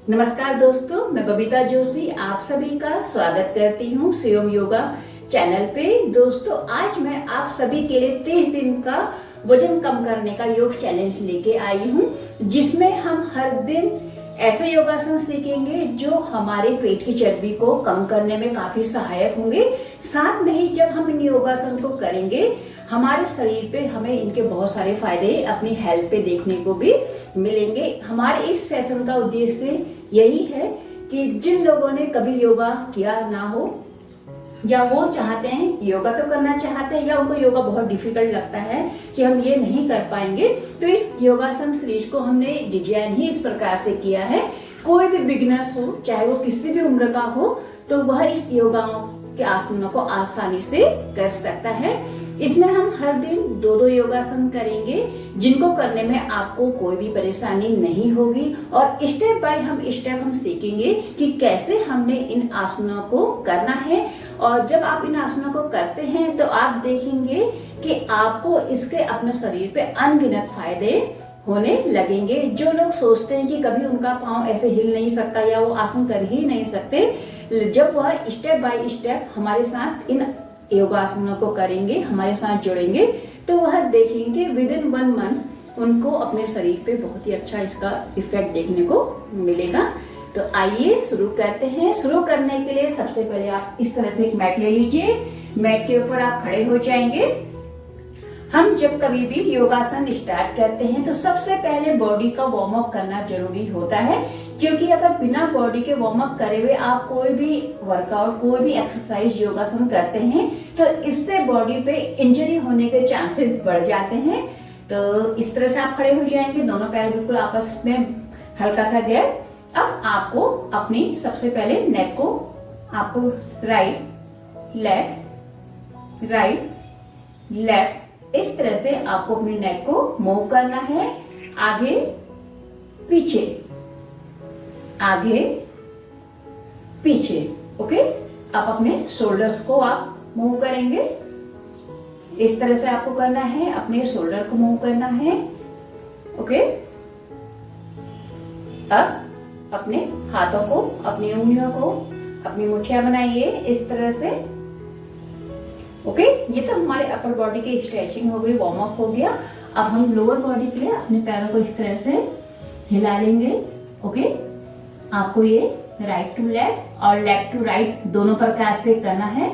नमस्कार दोस्तों, मैं बबीता जोशी आप सभी का स्वागत करती हूँ शिवम योगा चैनल पे। दोस्तों, आज मैं आप सभी के लिए 30 दिन का वजन कम करने का योग चैलेंज लेके आई हूँ, जिसमें हम हर दिन ऐसे योगासन सीखेंगे जो हमारे पेट की चर्बी को कम करने में काफी सहायक होंगे। साथ में ही जब हम इन योगासन को करेंगे, हमारे शरीर पे हमें इनके बहुत सारे फायदे अपनी हेल्थ पे देखने को भी मिलेंगे। हमारे इस सेशन का उद्देश्य यही है कि जिन लोगों ने कभी योगा किया ना हो या वो चाहते हैं योगा तो करना चाहते हैं या उनको योगा बहुत डिफिकल्ट लगता है कि हम ये नहीं कर पाएंगे, तो इस योगासन सीरीज को हमने डिजाइन ही इस प्रकार से किया है। कोई भी बिगिनर्स हो, चाहे वो किसी भी उम्र का हो, तो वह इस योगा के आसनों को आसानी से कर सकता है। इसमें हम हर दिन 2-2 योगासन करेंगे, जिनको करने में आपको कोई भी परेशानी नहीं होगी और स्टेप बाय स्टेप हम सीखेंगे कि कैसे हमने इन आसनों को करना है। और जब आप इन आसनों को करते हैं तो आप देखेंगे कि आपको इसके अपने शरीर पे अनगिनत फायदे होने लगेंगे। जो लोग सोचते हैं कि कभी उनका पांव ऐसे हिल नहीं सकता या वो आसन कर ही नहीं सकते, जब वह स्टेप बाय स्टेप हमारे साथ इन योगासनों को करेंगे, हमारे साथ जुड़ेंगे, तो वह देखेंगे विदिन 1 मंथ उनको अपने शरीर पे बहुत ही अच्छा इसका इफेक्ट देखने को मिलेगा। तो आइए शुरू करते हैं। शुरू करने के लिए सबसे पहले आप इस तरह से एक मैट ले लीजिए। मैट के ऊपर आप खड़े हो जाएंगे। हम जब कभी भी योगासन स्टार्ट करते हैं तो सबसे पहले बॉडी का वार्म अप करना जरूरी होता है, क्योंकि अगर बिना बॉडी के वार्म अप करे हुए आप कोई भी वर्कआउट, कोई भी एक्सरसाइज, योगासन करते हैं तो इससे बॉडी पे इंजरी होने के चांसेस बढ़ जाते हैं। तो इस तरह से आप खड़े हो जाएंगे, दोनों पैर बिल्कुल आपस में हल्का सा गैप। अब आपको अपनी सबसे पहले नेक को आपको राइट लेफ्ट इस तरह से आपको अपनी नेक को मूव करना है। आगे पीछे, आगे पीछे। ओके, आप अपने शोल्डर्स को आप मूव करेंगे। इस तरह से आपको करना है, अपने शोल्डर को मूव करना है। ओके, अब अपने हाथों को, अपनी उंगलियों को, अपनी मुठ्ठियां बनाइए इस तरह से। ओके, ये तो हमारे अपर बॉडी की स्ट्रेचिंग हो गई, वार्म अप हो गया। अब हम लोअर बॉडी के लिए अपने पैरों को इस तरह से हिला लेंगे। ओके, आपको ये राइट टू लेफ्ट और लेफ्ट टू राइट दोनों प्रकार से करना है।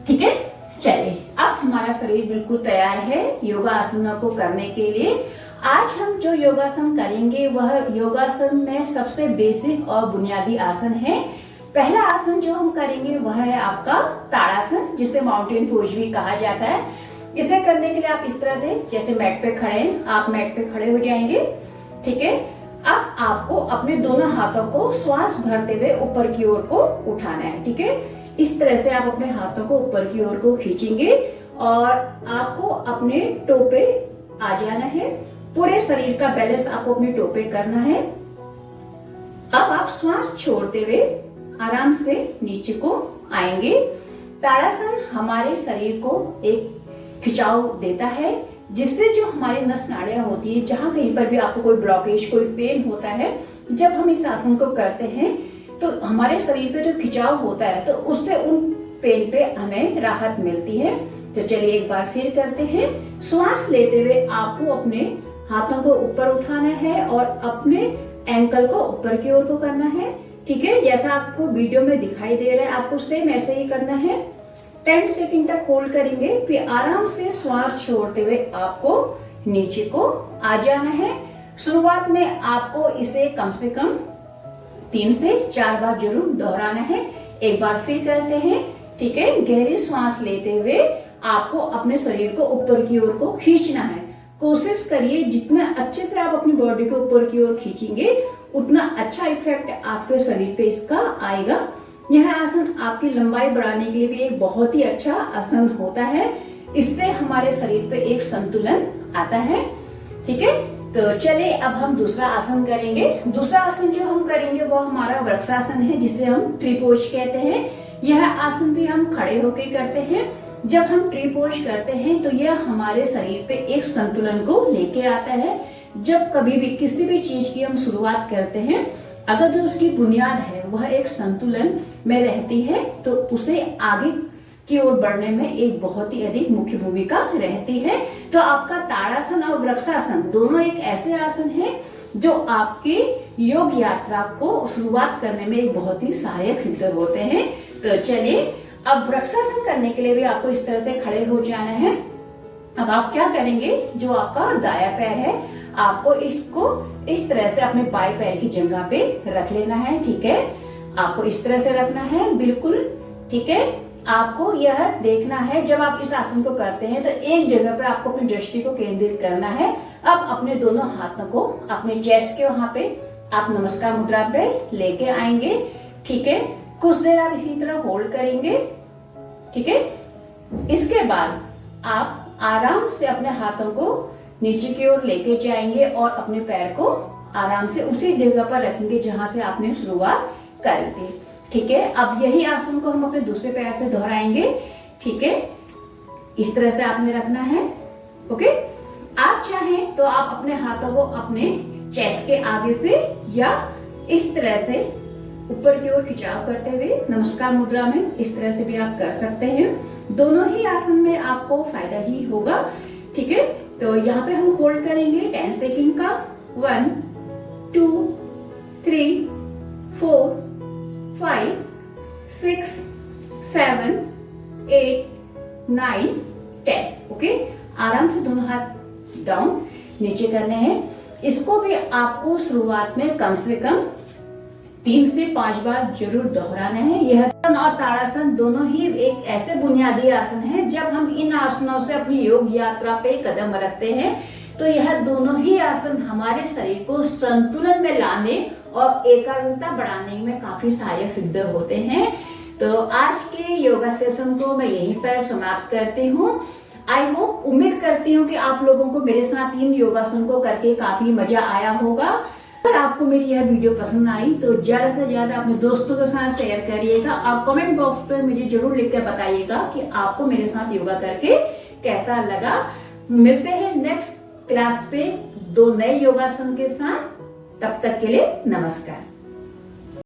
ठीक है, चलिए अब हमारा शरीर बिल्कुल तैयार है योगा आसनों को करने के लिए। आज हम जो योगासन करेंगे वह योगासन में सबसे बेसिक और बुनियादी आसन है। पहला आसन जो हम करेंगे वह है आपका ताड़ासन, जिसे माउंटेन पोज भी कहा जाता है। इसे करने के लिए आप इस तरह से, जैसे मैट पे खड़े हैं, आप मैट पे खड़े हो जाएंगे। ठीक है, अब आपको अपने दोनों हाथों को श्वास भरते हुए ऊपर की ओर को उठाना है। ठीक है, इस तरह से आप अपने हाथों को ऊपर की ओर को खींचेंगे और आपको अपने टो पे आ जाना है। पूरे शरीर का बैलेंस आपको अपने टो पे करना है। अब आप श्वास छोड़ते हुए आराम से नीचे को आएंगे। ताड़ासन हमारे शरीर को एक खिंचाव देता है, जिससे जो हमारी नस नाड़ियां होती है, जहां कहीं पर भी आपको कोई ब्लॉकेज, कोई पेन होता है, जब हम इस आसन को करते हैं तो हमारे शरीर पे जो खिंचाव होता है तो उससे उन पेन पे हमें राहत मिलती है। तो चलिए एक बार फिर करते हैं। श्वास लेते हुए आपको अपने हाथों को ऊपर उठाना है और अपने एंकल को ऊपर की ओर को करना है। ठीक है, जैसा आपको वीडियो में दिखाई दे रहा है, आपको सेम ऐसे ही करना है। 10 सेकंड तक होल्ड करेंगे, फिर आराम से श्वास छोड़ते हुए आपको नीचे को आ जाना है। शुरुआत में आपको इसे कम से कम 3 से 4 बार जरूर दोहराना है। एक बार फिर करते हैं। ठीक है, गहरी श्वास लेते हुए आपको अपने शरीर को ऊपर की ओर को खींचना है। कोशिश करिए जितना अच्छे से आप अपनी बॉडी को ऊपर की ओर खींचेंगे उतना अच्छा इफेक्ट आपके शरीर पे इसका आएगा। यह आसन आपकी लंबाई बढ़ाने के लिए भी एक बहुत ही अच्छा आसन होता है। इससे हमारे शरीर पे एक संतुलन आता है। ठीक है, तो चलिए अब हम दूसरा आसन करेंगे। दूसरा आसन जो हम करेंगे वो हमारा वृक्षासन है, जिसे हम ट्री पोज कहते हैं। यह आसन भी हम खड़े होकर करते हैं। जब हम ट्री पोज करते हैं तो यह हमारे शरीर पे एक संतुलन को लेके आता है। जब कभी भी किसी भी चीज की हम शुरुआत करते हैं, अगर जो उसकी बुनियाद है वह एक संतुलन में रहती है तो उसे आगे की ओर बढ़ने में एक बहुत ही अधिक मुख्य भूमिका रहती है। तो आपका ताड़ासन और वृक्षासन दोनों एक ऐसे आसन है जो आपके योग यात्रा को शुरुआत करने में एक बहुत ही सहायक सिद्ध होते हैं। तो चलिए, अब वृक्षासन करने के लिए भी आपको इस तरह से खड़े हो जाना है। अब आप क्या करेंगे, जो आपका दाया पैर है आपको इसको इस तरह से अपने बाएं पैर की जगह पे रख लेना है। ठीक है, आपको इस तरह से रखना है, बिल्कुल ठीक है। आपको यह देखना है जब आप इस आसन को करते हैं तो एक जगह पे आपको अपनी दृष्टि को केंद्रित करना है। अब अपने दोनों हाथों को अपने चेस्ट के वहां पे आप नमस्कार मुद्रा पे लेके आएंगे। ठीक है, कुछ देर आप इसी तरह होल्ड करेंगे। ठीक है, इसके बाद आप आराम से अपने हाथों को नीचे की ओर लेके जाएंगे और अपने पैर को आराम से उसी जगह पर रखेंगे जहां से आपने शुरुआत करी थी। ठीक है, अब यही आसन को हम अपने दूसरे पैर से दोहराएंगे। ठीक है, इस तरह से आपने रखना है। ओके, आप चाहें तो आप अपने हाथों को अपने चेस्ट के आगे से या इस तरह से ऊपर की ओर खिंचाव करते हुए नमस्कार मुद्रा में इस तरह से भी आप कर सकते हैं। दोनों ही आसन में आपको फायदा ही होगा। ठीक है, तो यहाँ पे हम होल्ड करेंगे 10 सेकेंड का। 1 2 3 4 5 6 7 8 9 10। ओके, आराम से दोनों हाथ डाउन नीचे करने हैं। इसको भी आपको शुरुआत में कम से कम 3 से 5 बार जरूर दोहराना है। यह आसन और ताड़ासन दोनों ही एक ऐसे बुनियादी आसन हैं, जब हम इन आसनों से अपनी योग यात्रा पे कदम रखते हैं तो यह दोनों ही आसन हमारे शरीर को संतुलन में लाने और एकाग्रता बढ़ाने में काफी सहायक सिद्ध होते हैं। तो आज के योगा सेशन को मैं यहीं पर समाप्त करती हूँ। आई होप, उम्मीद करती हूँ कि आप लोगों को मेरे साथ इन योगासन को करके काफी मजा आया होगा। अगर आपको मेरी यह वीडियो पसंद आई तो ज्यादा से ज्यादा अपने दोस्तों के साथ शेयर करिएगा। आप कमेंट बॉक्स पर मुझे जरूर लिखकर बताइएगा कि आपको मेरे साथ योगा करके कैसा लगा। मिलते हैं नेक्स्ट क्लास पे 2 नए योगासन के साथ। तब तक के लिए नमस्कार।